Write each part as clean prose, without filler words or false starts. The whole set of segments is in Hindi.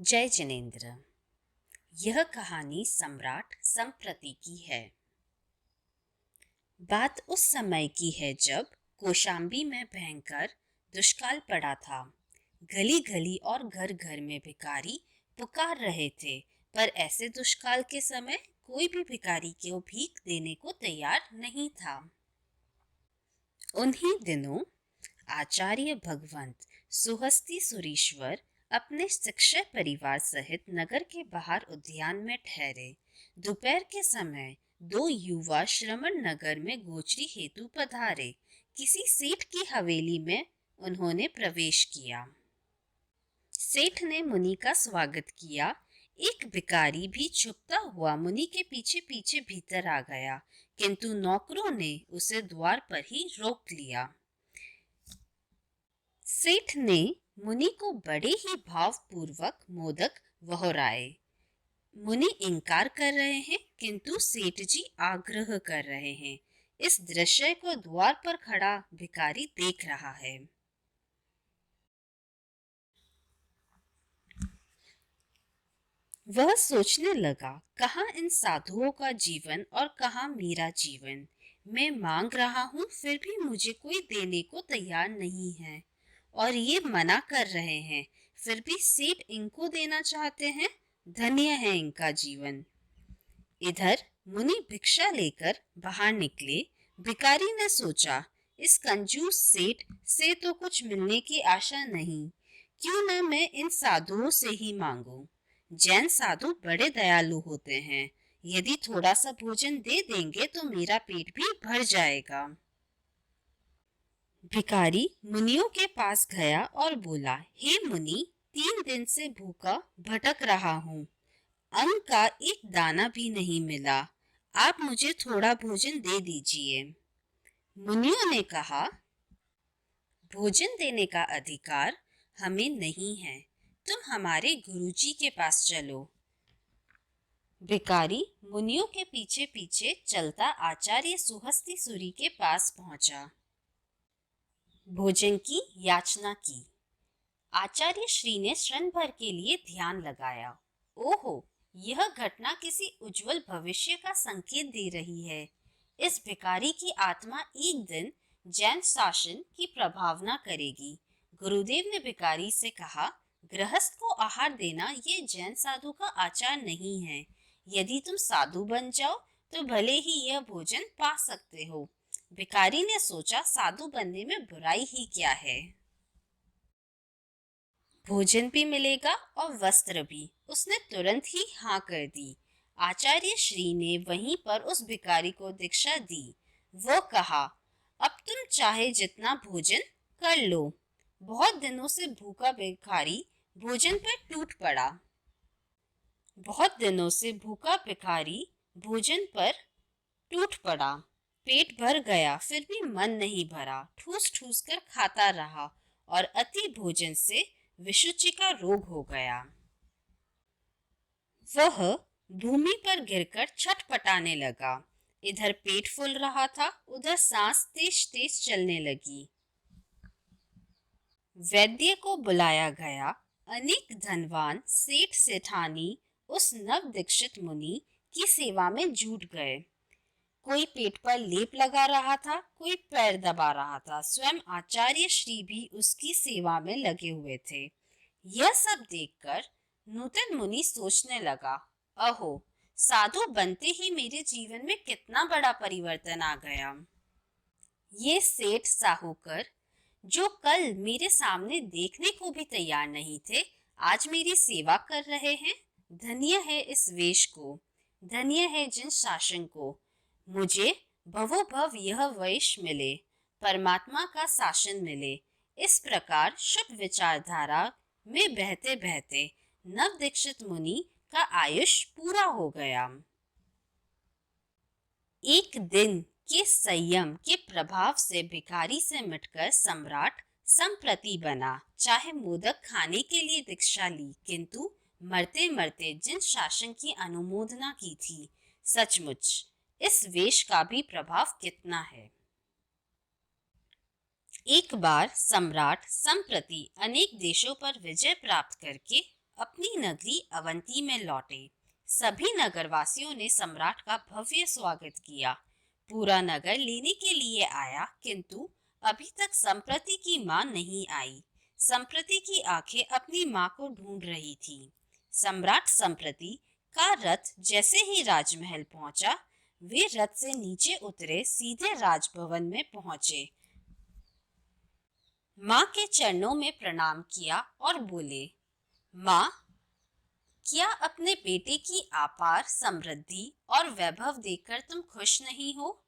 जय जिनेन्द्र। यह कहानी सम्राट संप्रति की है। बात उस समय की है जब कौशाम्बी में भयंकर दुष्काल पड़ा था। गली गली और घर घर में भिखारी पुकार रहे थे, पर ऐसे दुष्काल के समय कोई भी भिखारी को भीख देने को तैयार नहीं था। उन्हीं दिनों आचार्य भगवंत सुहस्ती सुरीश्वर अपने शिक्षक परिवार सहित नगर के बाहर उद्यान में ठहरे। दोपहर के समय दो युवा श्रमण नगर में गोचरी हेतु पधारे। किसी सेठ की हवेली में उन्होंने प्रवेश किया। सेठ ने मुनि का स्वागत किया। एक भिखारी भी छुपता हुआ मुनि के पीछे पीछे भीतर आ गया, किंतु नौकरों ने उसे द्वार पर ही रोक लिया। सेठ ने मुनि को बड़े ही भावपूर्वक मोदक वहोराए। मुनि इनकार कर रहे हैं, किंतु सेठ जी आग्रह कर रहे हैं। इस दृश्य को द्वार पर खड़ा भिखारी देख रहा है। वह सोचने लगा, कहाँ इन साधुओं का जीवन और कहाँ मेरा जीवन। मैं मांग रहा हूँ, फिर भी मुझे कोई देने को तैयार नहीं है, और ये मना कर रहे हैं, फिर भी सेठ इनको देना चाहते हैं। धन्य है इनका जीवन। इधर मुनि भिक्षा लेकर बाहर निकले। भिखारी ने सोचा, इस कंजूस सेठ से तो कुछ मिलने की आशा नहीं, क्यों न मैं इन साधुओं से ही मांगूं। जैन साधु बड़े दयालु होते हैं, यदि थोड़ा सा भोजन दे देंगे तो मेरा पेट भी भर जाएगा। भिखारी मुनियों के पास गया और बोला, हे मुनि, 3 दिन से भूखा भटक रहा हूँ। अन्न का एक दाना भी नहीं मिला। आप मुझे थोड़ा भोजन दे दीजिए। मुनियों ने कहा, भोजन देने का अधिकार हमें नहीं है, तुम हमारे गुरुजी के पास चलो। भिखारी मुनियों के पीछे पीछे चलता आचार्य सुहस्ती सूरी के पास पहुंचा। भोजन की याचना की। आचार्य श्री ने क्षण भर के लिए ध्यान लगाया। ओहो, यह घटना किसी उज्जवल भविष्य का संकेत दे रही है। इस भिखारी की आत्मा एक दिन जैन शासन की प्रभावना करेगी। गुरुदेव ने भिखारी से कहा, गृहस्थ को आहार देना ये जैन साधु का आचार नहीं है। यदि तुम साधु बन जाओ तो भले ही यह भोजन पा सकते हो। भिखारी ने सोचा, साधु बनने में बुराई ही क्या है, भोजन भी मिलेगा और वस्त्र भी। उसने तुरंत ही हाँ कर दी। आचार्य श्री ने वहीं पर उस भिखारी को दीक्षा दी। वो कहा, अब तुम चाहे जितना भोजन कर लो। बहुत दिनों से भूखा भिखारी भोजन पर टूट पड़ा। बहुत दिनों से भूखा भिखारी भोजन पर टूट पड़ा। पेट भर गया, फिर भी मन नहीं भरा। ठूस ठूस कर खाता रहा और अति भोजन से विशुचि का रोग हो गया। वह भूमि पर गिरकर छटपटाने लगा। इधर पेट फूल रहा था, उधर सांस तेज तेज चलने लगी। वैद्य को बुलाया गया। अनेक धनवान सेठ सेठानी उस नव दीक्षित मुनि की सेवा में जुट गए। कोई पेट पर लेप लगा रहा था, कोई पैर दबा रहा था। स्वयं आचार्य श्री भी उसकी सेवा में लगे हुए थे। यह सब देखकर नूतन मुनि सोचने लगा, अहो, साधु बनते ही मेरे जीवन में कितना बड़ा परिवर्तन आ गया। ये सेठ साहूकर जो कल मेरे सामने देखने को भी तैयार नहीं थे, आज मेरी सेवा कर रहे हैं। धन्य है इस वेश को, धन्य है जिन शासन को। मुझे भवो भव यह वेश मिले, परमात्मा का शासन मिले। इस प्रकार शुभ विचारधारा में बहते बहते नव दीक्षित मुनि का आयुष पूरा हो गया। एक दिन के संयम के प्रभाव से भिखारी से मिटकर सम्राट संप्रति बना। चाहे मोदक खाने के लिए दीक्षा ली, किंतु मरते मरते जिन शासन की अनुमोदना की थी, सचमुच इस वेश का भी प्रभाव कितना है। एक बार सम्राट संप्रति अनेक देशों पर विजय प्राप्त करके अपनी नगरी अवंती में लौटे। सभी नगरवासियों ने सम्राट का भव्य स्वागत किया। पूरा नगर लेने के लिए आया, किंतु अभी तक संप्रति की मां नहीं आई। संप्रति की आंखें अपनी मां को ढूंढ रही थी। सम्राट संप्रति का रथ जैसे ही राजमहल पहुंचा, वे रथ से नीचे उतरे सीधे राजभवन में पहुंचे। मां के चरणों में प्रणाम किया और बोले, मां, क्या अपने बेटे की अपार समृद्धि और वैभव देखकर तुम खुश नहीं हो?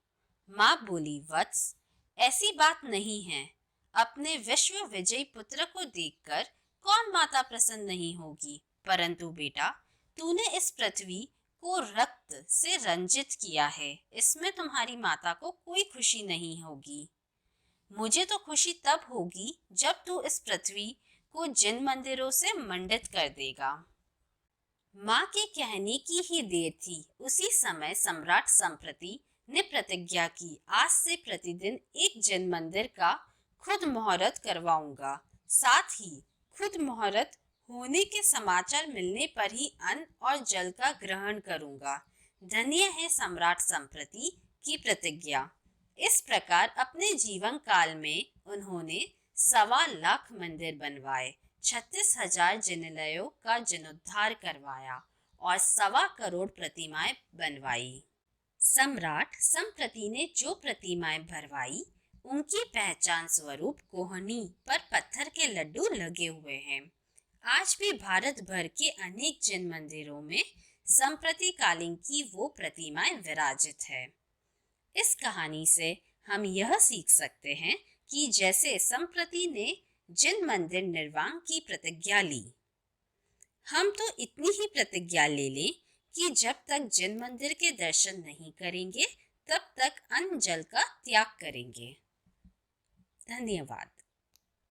मां बोली, वत्स, ऐसी बात नहीं है। अपने विश्व विजयी पुत्र को देखकर कौन माता प्रसन्न नहीं होगी? परंतु बेटा, तूने इस पृथ्वी को रक्त से रंजित किया है, इसमें तुम्हारी माता को कोई खुशी नहीं होगी। मुझे तो खुशी तब होगी जब तू इस पृथ्वी को जिन मंदिरों से मंडित कर देगा। माँ के कहने की ही देर थी, उसी समय सम्राट संप्रति ने प्रतिज्ञा की, आज से प्रतिदिन एक जिन मंदिर का खुद मुहूर्त करवाऊंगा। साथ ही खुद मुहूर्त होने के समाचार मिलने पर ही अन्न और जल का ग्रहण करूंगा। धन्य है सम्राट संप्रति की प्रतिज्ञा। इस प्रकार अपने जीवन काल में उन्होंने 1.25 लाख मंदिर बनवाए, 36,000 जिनालयों का जीर्णोद्धार करवाया और 1.25 करोड़ प्रतिमाएं बनवाई। सम्राट संप्रति ने जो प्रतिमाएं भरवाई, उनकी पहचान स्वरूप कोहनी पर पत्थर के लड्डू लगे हुए हैं। आज भी भारत भर के अनेक जिन मंदिरों में संप्रति कालीन की वो प्रतिमाएं विराजित है। इस कहानी से हम यह सीख सकते हैं कि जैसे संप्रति ने जिन मंदिर निर्माण की प्रतिज्ञा ली, हम तो इतनी ही प्रतिज्ञा ले लें कि जब तक जिन मंदिर के दर्शन नहीं करेंगे, तब तक अन्न जल का त्याग करेंगे। धन्यवाद।